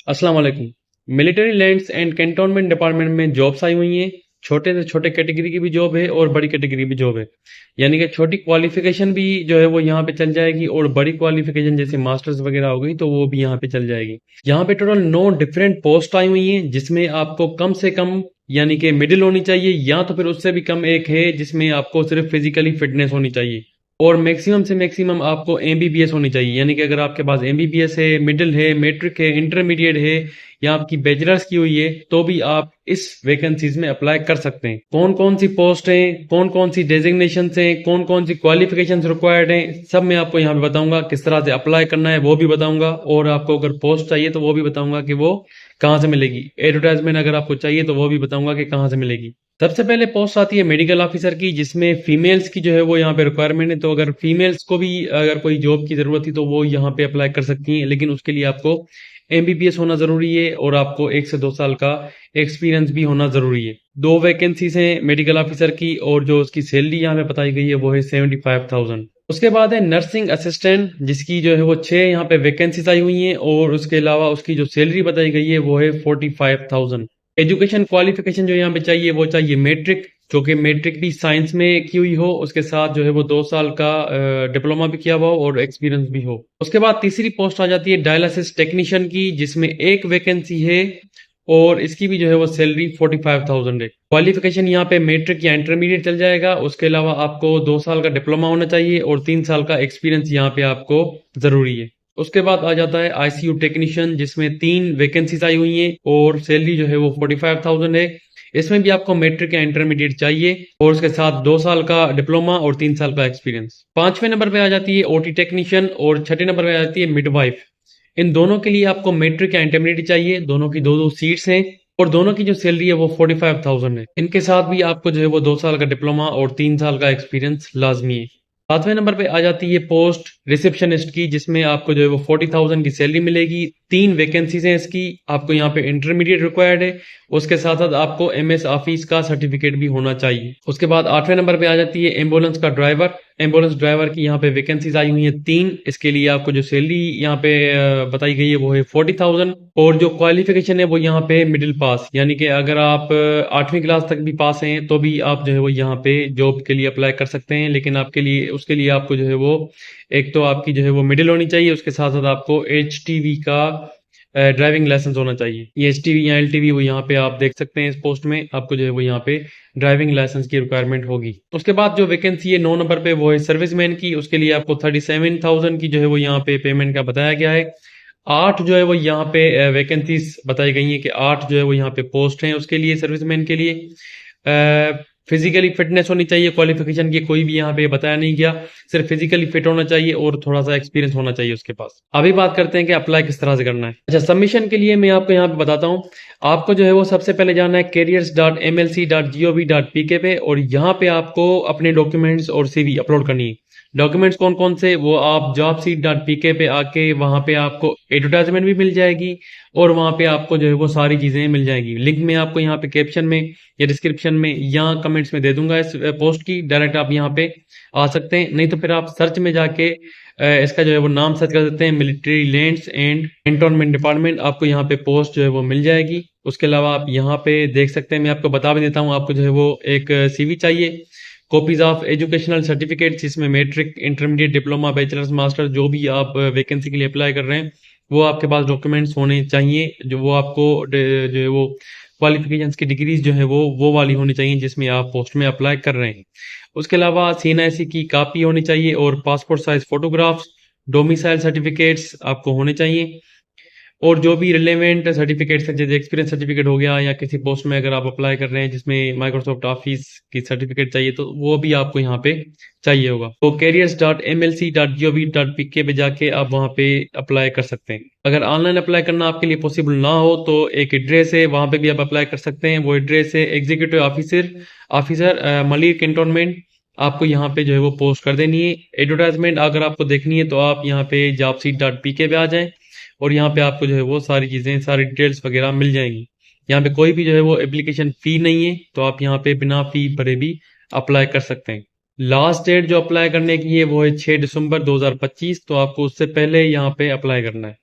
अस्सलाम वालेकुम। Military lands and cantonment department में जॉब्स आई हुई हैं। छोटे से छोटे कैटेगरी की भी जॉब है और बड़ी कैटेगरी भी जॉब है। यानी कि छोटी क्वालिफिकेशन भी जो है वो यहाँ पे चल जाएगी और बड़ी क्वालिफिकेशन जैसे मास्टर्स वगैरह हो गई तो वो भी यहाँ पे चल जाएगी। यहाँ पे टोटल 9 डिफरेंट पोस्ट आई हुई हैं जिसमें आपको कम से कम यानी कि मिडिल होनी चाहिए या तो फिर उससे भी कम एक है जिसमें आपको सिर्फ फिजिकली फिटनेस होनी चाहिए। और मैक्सिमम से मैक्सिमम आपको एमबीबीएस होनी चाहिए, यानी कि अगर आपके पास एमबीबीएस है, मिडिल है, मैट्रिक है, इंटरमीडिएट है या आपकी बैचलर्स की हुई है तो भी आप इस वैकेंसीज में अप्लाई कर सकते हैं। कौन कौन सी पोस्ट हैं, कौन कौन सी डेजिग्नेशन हैं, कौन कौन सी क्वालिफिकेशन रिक्वायर्ड हैं, सब मैं आपको यहाँ पे बताऊंगा। किस तरह से अप्लाई करना है वो भी बताऊंगा और आपको अगर पोस्ट चाहिए तो वो भी बताऊंगा कि वो कहाँ से मिलेगी। एडवर्टाइजमेंट अगर आपको चाहिए तो वो भी बताऊंगा कि कहाँ से मिलेगी। सबसे पहले पोस्ट आती है मेडिकल ऑफिसर की जिसमें फीमेल्स की जो है वो यहाँ पे रिक्वायरमेंट है। तो अगर फीमेल्स को भी अगर कोई जॉब की जरूरत थी तो वो यहाँ पे अप्लाई कर सकती हैं, लेकिन उसके लिए आपको एमबीबीएस होना जरूरी है और आपको 1 से 2 साल का एक्सपीरियंस भी होना जरूरी है। 2 वैकेंसीज हैं मेडिकल ऑफिसर की और जो उसकी सैलरी यहाँ पे बताई गई है वो है 75,000। उसके बाद है नर्सिंग असिस्टेंट जिसकी जो है वो 6 यहाँ पे वैकेंसीज आई हुई हैं और उसके अलावा उसकी जो सैलरी बताई गई है वो है 45,000। एजुकेशन क्वालिफिकेशन जो यहाँ पे चाहिए वो चाहिए मैट्रिक, जो कि मैट्रिक भी साइंस में की हुई हो, उसके साथ जो है वो 2 साल का डिप्लोमा भी किया हुआ हो और एक्सपीरियंस भी हो। उसके बाद तीसरी पोस्ट आ जाती है डायलिसिस टेक्नीशियन की जिसमें 1 वैकेंसी है और इसकी भी जो है वो सैलरी 45,000 है। क्वालिफिकेशन यहाँ पे मैट्रिक या इंटरमीडिएट चल जाएगा। उसके अलावा आपको 2 साल का डिप्लोमा होना चाहिए और 3 साल का एक्सपीरियंस यहाँ पे आपको जरूरी है। उसके बाद आ जाता है आईसीयू टेक्नीशियन जिसमें 3 वैकेंसीज आई हुई हैं और सैलरी जो है वो 45,000 है। इसमें भी आपको मैट्रिक या इंटरमीडिएट चाहिए और उसके साथ 2 साल का डिप्लोमा और 3 साल का एक्सपीरियंस। 5वें नंबर पे आ जाती है ओटी टेक्नीशियन और 6ठे नंबर पे आ जाती है मिडवाइफ। इन दोनों के लिए आपको मैट्रिक या इंटरमीडिएट चाहिए। दोनों की दो दो सीट्स हैं और दोनों की जो सैलरी है वो 45,000 है। इनके साथ भी आपको जो है वो 2 साल का डिप्लोमा और 3 साल का एक्सपीरियंस लाजमी है। 7वें नंबर पे आ जाती है पोस्ट रिसेप्शनिस्ट की जिसमें आपको जो है वो 40,000 की सैलरी मिलेगी। 3 वैकेंसीज हैं इसकी। आपको यहाँ पे इंटरमीडिएट रिक्वायर्ड है, उसके साथ साथ आपको एमएस ऑफिस का सर्टिफिकेट भी होना चाहिए। उसके बाद 8वें नंबर पे आ जाती है एम्बुलेंस का ड्राइवर। एम्बुलेंस ड्राइवर की यहाँ पे वैकेंसीज आई हुई है 3। इसके लिए आपको जो सैलरी यहाँ पे बताई गई है वो है 40,000 और जो क्वालिफिकेशन है वो यहाँ पे मिडिल पास, यानी कि अगर आप 8वीं क्लास तक भी पास हैं तो भी आप जो है वो यहाँ पे जॉब के लिए अप्लाई कर सकते हैं। लेकिन आपके लिए उसके लिए आपको जो है वो एक तो आपकी जो है वो मिडिल होनी चाहिए, उसके साथ साथ आपको एचटीवी का ड्राइविंग लाइसेंस होना चाहिए। ये एचटीवी या एलटीवी वो यहाँ पे आप देख सकते हैं। इस पोस्ट में आपको जो है वो यहाँ पे ड्राइविंग लाइसेंस की रिक्वायरमेंट होगी। उसके बाद जो वैकेंसी है 9 नंबर पे वो है सर्विसमैन की। उसके लिए आपको 37,000 की जो है वो यहाँ पे पेमेंट का बताया गया है। 8 जो है वो यहाँ पे वैकेंसीज बताई गई हैं कि 8 जो है वो यहाँ पे पोस्ट हैं उसके लिए सर्विसमैन के लिए। फिजिकली फिटनेस होनी चाहिए, क्वालिफिकेशन की कोई भी यहाँ पे बताया नहीं गया, सिर्फ फिजिकली फिट होना चाहिए और थोड़ा सा एक्सपीरियंस होना चाहिए उसके पास। अभी बात करते हैं कि अप्लाई किस तरह से करना है। अच्छा, सबमिशन के लिए मैं आपको यहाँ पे बताता हूँ। आपको जो है वो सबसे पहले जाना है careers.mlc.gov.pk पे और यहाँ पे आपको अपने डॉक्यूमेंट्स और सीवी अपलोड करनी है। डॉक्यूमेंट्स कौन कौन से, वो आप jobseat.pk पे आके वहां पे आपको एडवर्टाइजमेंट भी मिल जाएगी और वहां पे आपको जो है वो सारी चीजें मिल जाएगी। लिंक मैं आपको यहाँ पे कैप्शन में या डिस्क्रिप्शन में या कमेंट्स में दे दूंगा इस पोस्ट की। डायरेक्ट आप यहाँ पे आ सकते हैं, नहीं तो फिर आप सर्च में जाके इसका जो है वो नाम सर्च कर सकते हैं, military lands and cantonment department. आपको यहाँ पे पोस्ट जो है वो मिल जाएगी। उसके अलावा आप यहाँ पे देख सकते हैं, मैं आपको बता भी देता हूँ। आपको जो है वो एक सीवी चाहिए, कॉपीज ऑफ एजुकेशनल सर्टिफिकेट जिसमें matric, intermediate, diploma, bachelors, master जो भी आप वैकेंसी के लिए अप्लाई कर रहे हैं वो आपके पास डॉक्यूमेंट्स होने चाहिए। जो वो आपको जो है वो क्वालिफिकेशंस की डिग्रीज जो है वो वाली होनी चाहिए जिसमें आप पोस्ट में अप्लाई कर रहे हैं। उसके अलावा सीएनआईसी की कॉपी होनी चाहिए और passport size photographs, domicile certificates आपको होने चाहिए और जो भी रिलेवेंट सर्टिफिकेट्स हैं जैसे एक्सपीरियंस सर्टिफिकेट हो गया या किसी पोस्ट में अगर आप अप्लाई कर रहे हैं जिसमें माइक्रोसॉफ्ट ऑफिस की सर्टिफिकेट चाहिए तो वो भी आपको यहाँ पे चाहिए होगा। तो careers.mlc.gov.pk पे जाके आप वहाँ पे अप्लाई कर सकते हैं। अगर ऑनलाइन अप्लाई करना आपके लिए पॉसिबल ना हो तो एक एड्रेस है, वहाँ पे भी आप अप्लाई कर सकते हैं। वो एड्रेस है एग्जीक्यूटिव ऑफिसर मलिर कैंटोनमेंट। आपको यहाँ पे जो है वो पोस्ट कर देनी है। एडवर्टाइजमेंट अगर आपको देखनी है तो आप यहाँ पे jobseat.pk पे आ जाएं और यहाँ पे आपको जो है वो सारी चीजें, सारी डिटेल्स वगैरह मिल जाएंगी। यहाँ पे कोई भी जो है वो एप्लीकेशन फी नहीं है, तो आप यहाँ पे बिना फी भरे भी अप्लाई कर सकते हैं। लास्ट डेट जो अप्लाई करने की है वो है 6 दिसंबर 2025, तो आपको उससे पहले यहाँ पे अप्लाई करना है।